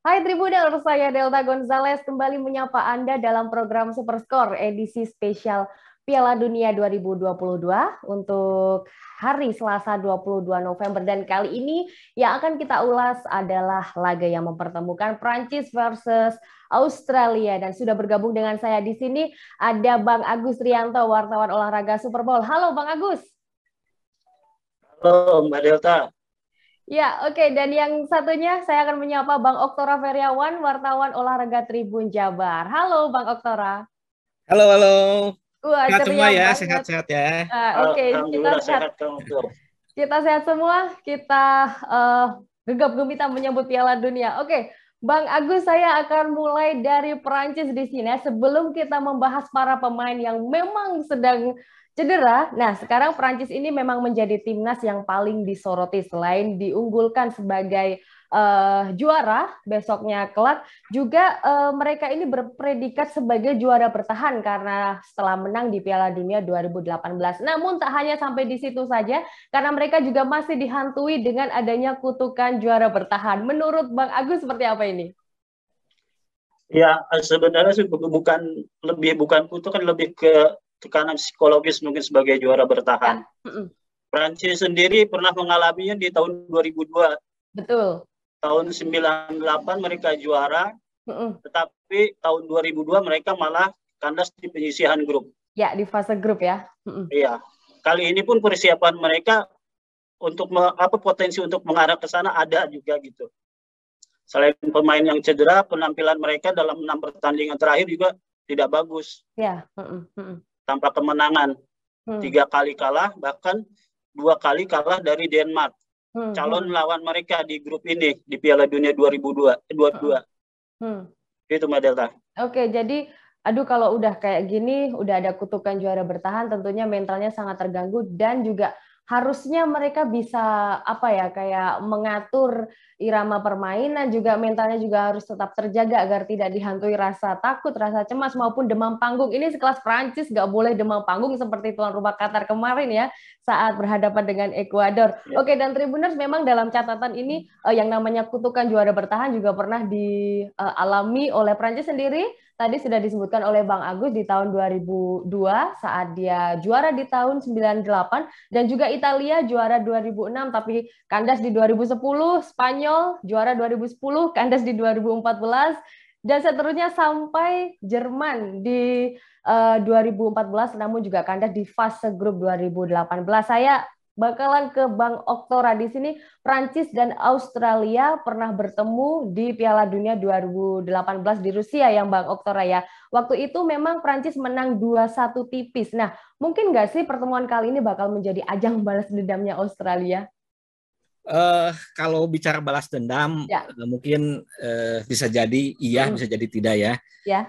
Hai Tribuners, saya Delta Gonzalez kembali menyapa Anda dalam program Superscore edisi spesial Piala Dunia 2022 untuk hari Selasa 22 November. Dan kali ini yang akan kita ulas adalah laga yang mempertemukan Prancis versus Australia. Dan sudah bergabung dengan saya di sini ada Bang Agus Rianto, wartawan olahraga Super Bowl. Halo Bang Agus. Halo Mbak Delta. Ya, oke. Dan yang satunya saya akan menyapa Bang Oktora Feriawan, wartawan olahraga Tribun Jabar. Halo Bang Oktora. Halo, halo. Wah, Sehat semua ceria ya, banget. sehat-sehat ya. Oke, kita Alhamdulillah sehat. sehat kamu. Kita sehat semua. Kita gegap gempita menyambut Piala Dunia. Oke, Bang Agus, saya akan mulai dari Perancis di sini. Sebelum kita membahas para pemain yang memang sedang cedera, nah sekarang Perancis ini memang menjadi timnas yang paling disoroti selain diunggulkan sebagai juara besoknya kelak, juga mereka ini berpredikat sebagai juara bertahan karena setelah menang di Piala Dunia 2018. Namun tak hanya sampai di situ saja, karena mereka juga masih dihantui dengan adanya kutukan juara bertahan. Menurut Bang Agus seperti apa ini? Ya, sebenarnya sih bukan kutukan, lebih ke tekanan psikologis mungkin sebagai juara bertahan. Ya. Prancis sendiri pernah mengalaminya di tahun 2002. Betul. Tahun 98 mereka juara, tetapi tahun 2002 mereka malah kandas di penyisihan grup. Ya, di fase grup ya. Iya. Kali ini pun persiapan mereka untuk potensi untuk mengarah ke sana ada juga gitu. Selain pemain yang cedera, penampilan mereka dalam 6 pertandingan terakhir juga tidak bagus. Ya. Tanpa kemenangan. 3 kali kalah, bahkan 2 kali kalah dari Denmark. Calon lawan mereka di grup ini di Piala Dunia 2022. Itu Mbak Delta. Oke, jadi kalau udah kayak gini, udah ada kutukan juara bertahan, tentunya mentalnya sangat terganggu dan juga harusnya mereka bisa kayak mengatur irama permainan, juga mentalnya juga harus tetap terjaga agar tidak dihantui rasa takut, rasa cemas maupun demam panggung. Ini sekelas Prancis nggak boleh demam panggung seperti tuan rumah Qatar kemarin ya saat berhadapan dengan Ekuador. Ya. Oke, dan Tribuners memang dalam catatan ini yang namanya kutukan juara bertahan juga pernah dialami oleh Prancis sendiri. Tadi sudah disebutkan oleh Bang Agus di tahun 2002 saat dia juara di tahun 98 dan juga Italia juara 2006 tapi kandas di 2010, Spanyol juara 2010, kandas di 2014 dan seterusnya sampai Jerman di 2014 namun juga kandas di fase grup 2018. Saya bakalan ke Bang Oktora di sini. Prancis dan Australia pernah bertemu di Piala Dunia 2018 di Rusia yang Bang Oktora ya. Waktu itu memang Prancis menang 2-1 tipis. Nah, mungkin nggak sih pertemuan kali ini bakal menjadi ajang balas dendamnya Australia? Kalau bicara balas dendam, ya. Mungkin bisa jadi iya, bisa jadi tidak ya.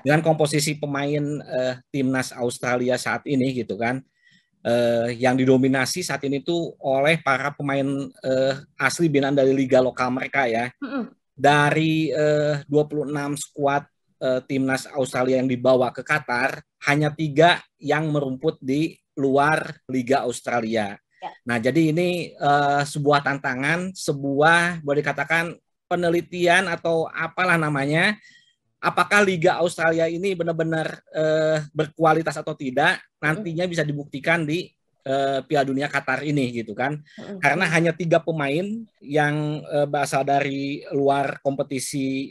Dengan komposisi pemain timnas Australia saat ini gitu kan. Yang didominasi saat ini tuh oleh para pemain asli binaan dari liga lokal mereka ya. Dari 26 skuad timnas Australia yang dibawa ke Qatar, hanya 3 yang merumput di luar Liga Australia. Ya. Nah, jadi ini sebuah tantangan, sebuah boleh dikatakan penelitian atau apalah namanya. Apakah Liga Australia ini benar-benar berkualitas atau tidak, nantinya bisa dibuktikan di Piala Dunia Qatar ini gitu kan. Karena hanya 3 pemain yang berasal dari luar kompetisi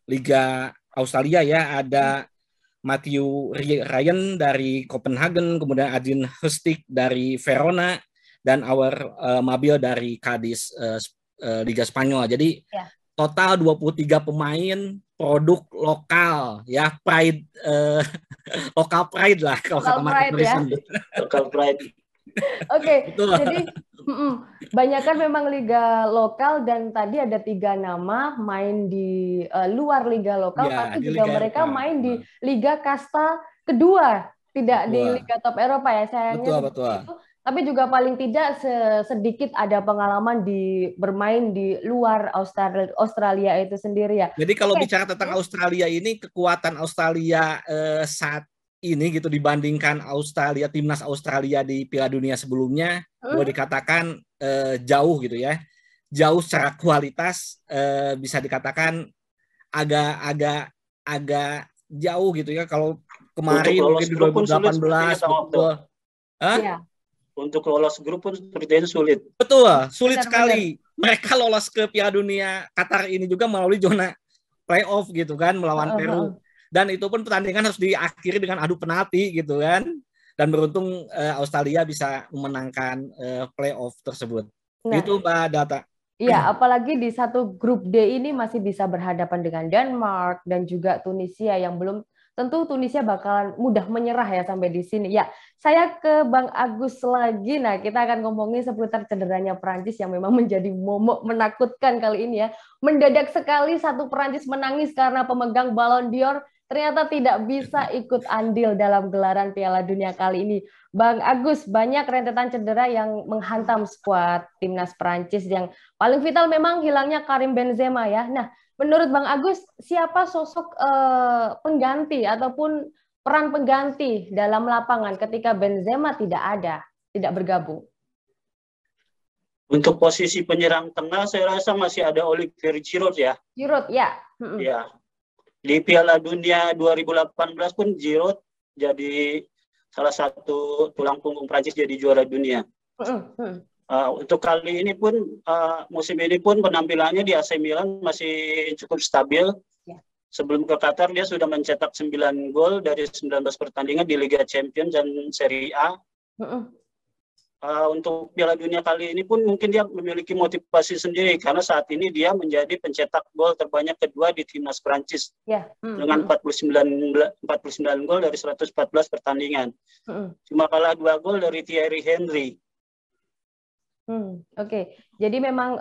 Liga Australia ya. Ada Matthew Ryan dari Copenhagen, kemudian Adin Hustik dari Verona, dan Awer Mabil dari Cadiz Liga Spanyol. Jadi total 23 pemain produk lokal ya, pride lokal pride lah kalau kata Mark Morrison. Lokal pride. Oke, jadi banyak kan memang liga lokal dan tadi ada 3 nama main di luar liga lokal, ya, tapi juga mereka main di liga kasta kedua, tidak di liga top Eropa ya sayangnya. Betul. Tapi juga paling tidak sedikit ada pengalaman bermain di luar Australia itu sendiri ya. Jadi kalau bicara tentang Australia ini, kekuatan Australia saat ini gitu dibandingkan timnas Australia di Piala Dunia sebelumnya, boleh dikatakan jauh gitu ya. jauh secara kualitas, bisa dikatakan agak jauh gitu ya. Kalau kemarin mungkin di 2018 betul. Ya. Untuk lolos grup pun sepertinya sulit. Betul, sulit sekali. Mereka lolos ke Piala Dunia Qatar ini juga melalui zona playoff gitu kan, melawan Peru. Dan itu pun pertandingan harus diakhiri dengan adu penalti gitu kan. Dan beruntung Australia bisa memenangkan playoff tersebut. Nah, itu Mbak Data. Iya, apalagi di satu grup D ini masih bisa berhadapan dengan Denmark dan juga Tunisia yang belum tentu Tunisia bakalan mudah menyerah ya sampai di sini. Ya, saya ke Bang Agus lagi. Nah, kita akan ngomongin seputar cederanya Prancis yang memang menjadi momok menakutkan kali ini ya. Mendadak sekali satu Prancis menangis karena pemegang Ballon d'Or ternyata tidak bisa ikut andil dalam gelaran Piala Dunia kali ini. Bang Agus, banyak rentetan cedera yang menghantam skuad timnas Prancis yang paling vital memang hilangnya Karim Benzema ya. Nah, menurut Bang Agus, siapa sosok pengganti ataupun peran pengganti dalam lapangan ketika Benzema tidak ada, tidak bergabung? Untuk posisi penyerang tengah, saya rasa masih ada Olivier Giroud ya. Giroud, ya. Ya. Di Piala Dunia 2018 pun Giroud jadi salah satu tulang punggung Prancis jadi juara dunia. Untuk kali ini pun, musim ini pun penampilannya di AC Milan masih cukup stabil. Ya. Sebelum ke Qatar dia sudah mencetak 9 gol dari 19 pertandingan di Liga Champions dan Serie A. Untuk Piala Dunia kali ini pun mungkin dia memiliki motivasi sendiri karena saat ini dia menjadi pencetak gol terbanyak kedua di timnas Prancis dengan 49 gol dari 114 pertandingan. Cuma kalah 2 gol dari Thierry Henry. Oke. Jadi memang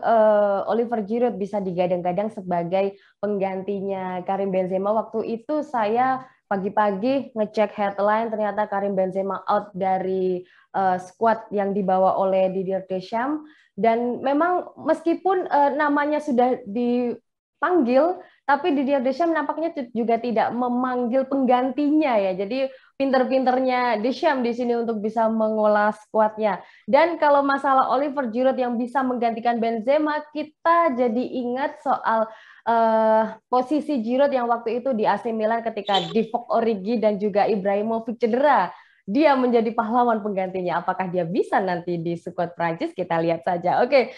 Olivier Giroud bisa digadang-gadang sebagai penggantinya Karim Benzema. Waktu itu saya pagi-pagi ngecek headline, ternyata Karim Benzema out dari skuad yang dibawa oleh Didier Deschamps. Dan memang meskipun namanya sudah dipanggil, tapi Didier Deschamps nampaknya juga tidak memanggil penggantinya ya. Jadi pinter-pinternya Deschamps di sini untuk bisa mengolah skuadnya. Dan kalau masalah Olivier Giroud yang bisa menggantikan Benzema, kita jadi ingat soal posisi Giroud yang waktu itu di AC Milan ketika Divock Origi dan juga Ibrahimovic cedera. Dia menjadi pahlawan penggantinya. Apakah dia bisa nanti di skuad Prancis? Kita lihat saja. Oke,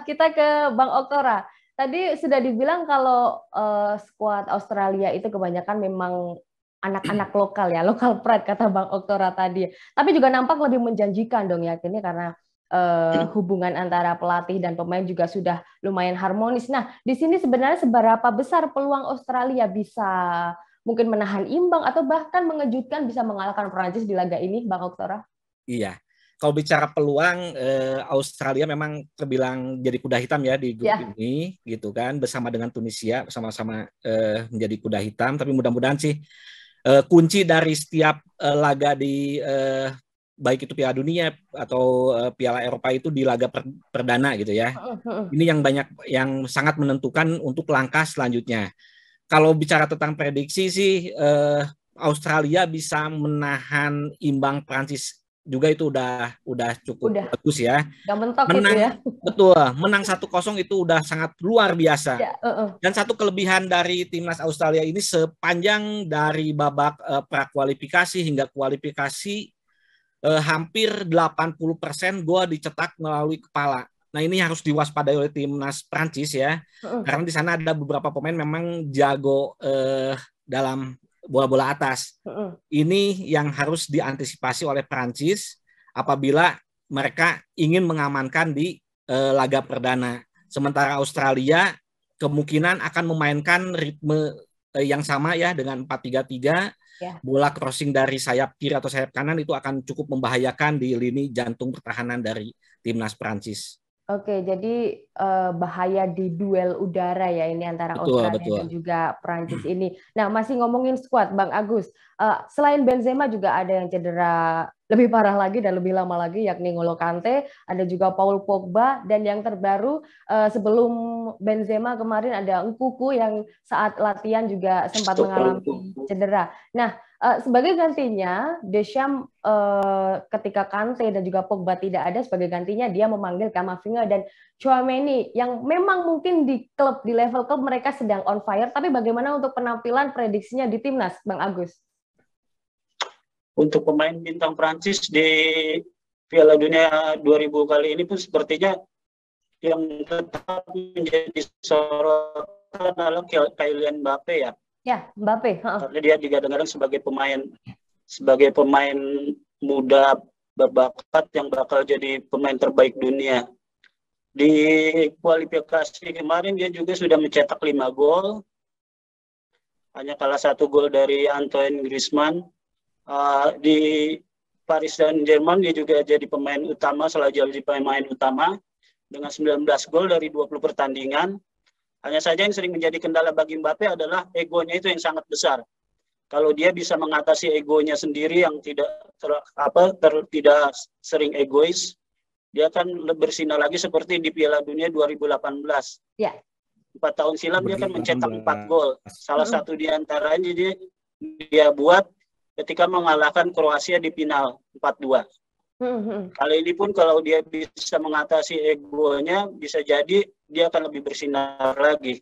kita ke Bang Oktora. Tadi sudah dibilang kalau skuad Australia itu kebanyakan memang anak-anak lokal ya, lokal pride kata Bang Oktora tadi. Tapi juga nampak lebih menjanjikan dong ya, ini karena hubungan antara pelatih dan pemain juga sudah lumayan harmonis. Nah, di sini sebenarnya seberapa besar peluang Australia bisa mungkin menahan imbang atau bahkan mengejutkan bisa mengalahkan Prancis di laga ini, Bang Oktora? Iya. Kalau bicara peluang, Australia memang terbilang jadi kuda hitam ya di grup ini, gitu kan, bersama dengan Tunisia sama-sama menjadi kuda hitam. Tapi mudah-mudahan sih kunci dari setiap laga di baik itu Piala Dunia atau Piala Eropa itu di laga perdana gitu ya. Ini yang sangat menentukan untuk langkah selanjutnya. Kalau bicara tentang prediksi sih Australia bisa menahan imbang Prancis juga itu udah cukup bagus ya. Menang itu ya. Betul, menang 1-0 itu udah sangat luar biasa. Ya, Dan satu kelebihan dari timnas Australia ini sepanjang dari babak prakualifikasi hingga kualifikasi hampir 80% gol dicetak melalui kepala. Nah, ini harus diwaspadai oleh timnas Prancis ya. Karena di sana ada beberapa pemain memang jago dalam bola-bola atas. Ini yang harus diantisipasi oleh Prancis apabila mereka ingin mengamankan di laga perdana. Sementara Australia kemungkinan akan memainkan ritme yang sama ya dengan 4-3-3. Bola crossing dari sayap kiri atau sayap kanan itu akan cukup membahayakan di lini jantung pertahanan dari timnas Prancis. Oke, jadi bahaya di duel udara ya ini antara Australia dan juga Prancis ini. Nah, masih ngomongin skuad, Bang Agus. Selain Benzema juga ada yang cedera lebih parah lagi dan lebih lama lagi, yakni N'Golo Kante, ada juga Paul Pogba, dan yang terbaru sebelum Benzema kemarin ada Nkunku yang saat latihan juga sempat mengalami cedera. Nah, Sebagai gantinya, Deschamps ketika Kante dan juga Pogba tidak ada, sebagai gantinya dia memanggil Camavinga dan Tchouaméni yang memang mungkin di klub, di level klub mereka sedang on fire, tapi bagaimana untuk penampilan prediksinya di timnas, Bang Agus? Untuk pemain bintang Prancis di Piala Dunia 2000 kali ini pun sepertinya yang tetap menjadi sorotan adalah Kylian Mbappe ya. Ya, Mbappe. Karena dia digadang-gadang sebagai pemain muda berbakat yang bakal jadi pemain terbaik dunia. Di kualifikasi kemarin dia juga sudah mencetak 5 gol. Hanya kalah 1 gol dari Antoine Griezmann. Di Paris Saint-Germain dia juga jadi pemain utama, selalu jadi pemain utama dengan 19 gol dari 20 pertandingan. Hanya saja yang sering menjadi kendala bagi Mbappe adalah egonya itu yang sangat besar. Kalau dia bisa mengatasi egonya sendiri yang tidak sering egois, dia akan bersinar lagi seperti di Piala Dunia 2018. Ya. 4 tahun silam dia kan mencetak 4 gol. Salah satu di antaranya dia buat ketika mengalahkan Kroasia di final 4-2. Kali ini pun kalau dia bisa mengatasi egonya, bisa jadi dia akan lebih bersinar lagi.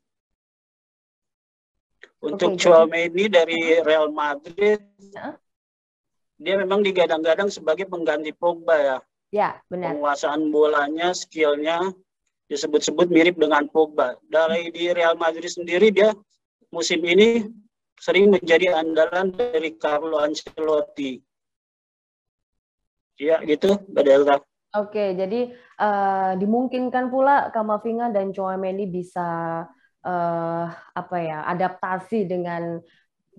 Untuk Tchouaméni dari Real Madrid, dia memang digadang-gadang sebagai pengganti Pogba ya. Ya, benar. Penguasaan bolanya, skillnya disebut-sebut mirip dengan Pogba. Dari di Real Madrid sendiri dia musim ini sering menjadi andalan dari Carlo Ancelotti. Ya gitu, Mbak Delta. Oke, jadi dimungkinkan pula Camavinga dan Tchouaméni bisa adaptasi dengan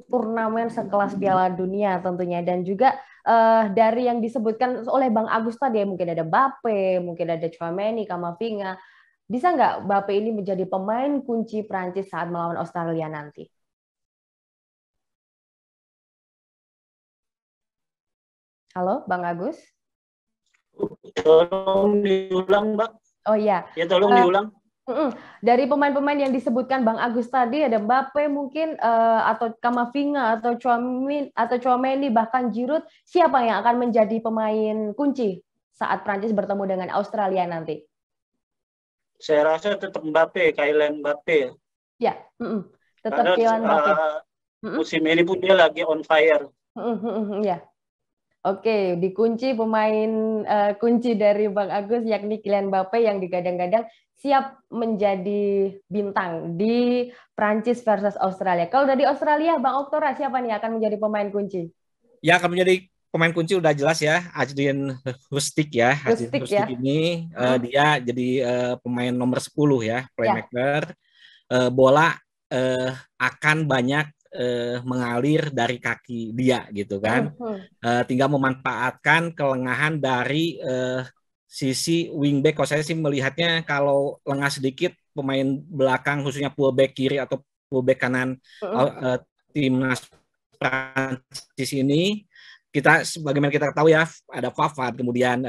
turnamen sekelas Piala Dunia tentunya, dan juga dari yang disebutkan oleh Bang Agus tadi, mungkin ada Mbappe, mungkin ada Tchouaméni, Camavinga, bisa nggak Mbappe ini menjadi pemain kunci Prancis saat melawan Australia nanti? Halo, Bang Agus? Tolong diulang, Mbak. Oh iya. Ya, tolong diulang. Dari pemain-pemain yang disebutkan Bang Agus tadi, ada Mbappe mungkin, atau Camavinga, atau Tchouaméni, bahkan Giroud, siapa yang akan menjadi pemain kunci saat Prancis bertemu dengan Australia nanti? Saya rasa tetap Mbappe, Kylian Mbappe. Ya, tetap Kylian Mbappe. Musim ini pun dia lagi on fire. Ya. Oke, dikunci pemain kunci dari Bang Agus yakni Kylian Mbappe yang digadang-gadang siap menjadi bintang di Prancis versus Australia. Kalau dari Australia, Bang Oktora, siapa nih akan menjadi pemain kunci? Ya, akan menjadi pemain kunci udah jelas ya, Adrien Hustik ya. Hustik ya. Ini dia jadi pemain nomor 10 ya, playmaker. Bola akan banyak mengalir dari kaki dia gitu kan. Tinggal memanfaatkan kelengahan dari sisi wingback. Kalau saya sih melihatnya kalau lengah sedikit pemain belakang khususnya fullback kiri atau fullback kanan timnas Prancis ini, kita sebagaimana kita tahu ya, ada Pavard, kemudian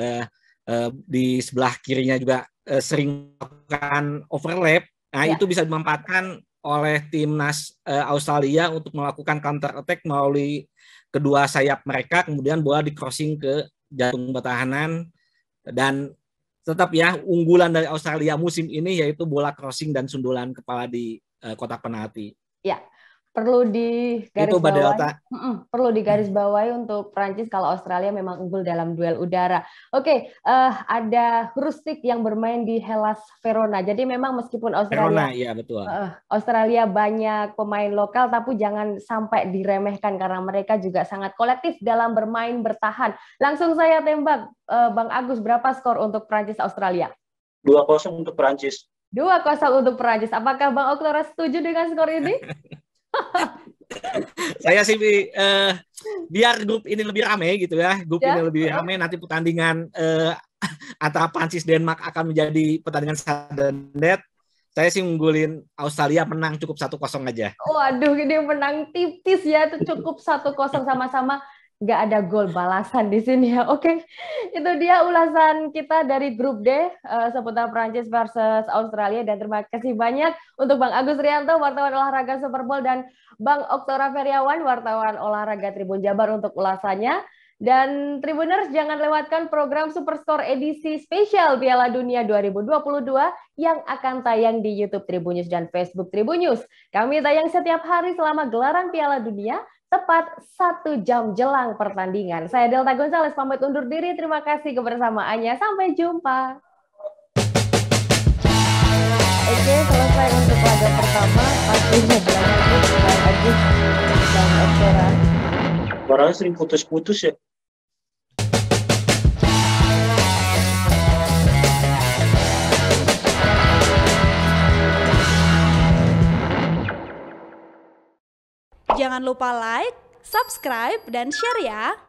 di sebelah kirinya juga sering melakukan overlap. Nah, itu bisa dimanfaatkan oleh timnas Australia untuk melakukan counter attack melalui kedua sayap mereka, kemudian bola di crossing ke jantung pertahanan. Dan tetap ya, unggulan dari Australia musim ini yaitu bola crossing dan sundulan kepala di kotak penalti. Ya, perlu digarisbawahi untuk Prancis kalau Australia memang unggul dalam duel udara. Oke, ada Hustik yang bermain di Hellas Verona. Jadi memang meskipun Australia, ya, betul. Australia banyak pemain lokal, tapi jangan sampai diremehkan karena mereka juga sangat kolektif dalam bermain bertahan. Langsung saya tembak, Bang Agus, berapa skor untuk Prancis Australia? 2-0 untuk Prancis. 2-0 untuk Prancis. Apakah Bang Oktora setuju dengan skor ini? Saya sih biar grup ini lebih ramai gitu ya. Grup ini lebih ramai, nanti pertandingan antara Prancis Denmark akan menjadi pertandingan sudden death. Saya sih unggulin Australia menang cukup 1-0 aja. Waduh, ini menang tipis ya, cukup 1-0 sama-sama. nggak ada gol balasan di sini ya. Oke, itu dia ulasan kita dari grup D seputar Prancis versus Australia, dan terima kasih banyak untuk Bang Agus Rianto, wartawan olahraga Super Bowl, dan Bang Oktora Feriawan, wartawan olahraga Tribun Jabar untuk ulasannya. Dan Tribuners, jangan lewatkan program Superstore edisi spesial Piala Dunia 2022 yang akan tayang di YouTube Tribun News dan Facebook Tribun News. Kami tayang setiap hari selama gelaran Piala Dunia, tepat 1 jam jelang pertandingan. Saya Delta Gonzales pamit undur diri. Terima kasih kebersamaannya. Sampai jumpa. Oke, selesai untuk laga pertama. Pastinya Bang Agus dan Oktora. Suaranya sering putus-putus ya. Jangan lupa like, subscribe, dan share ya!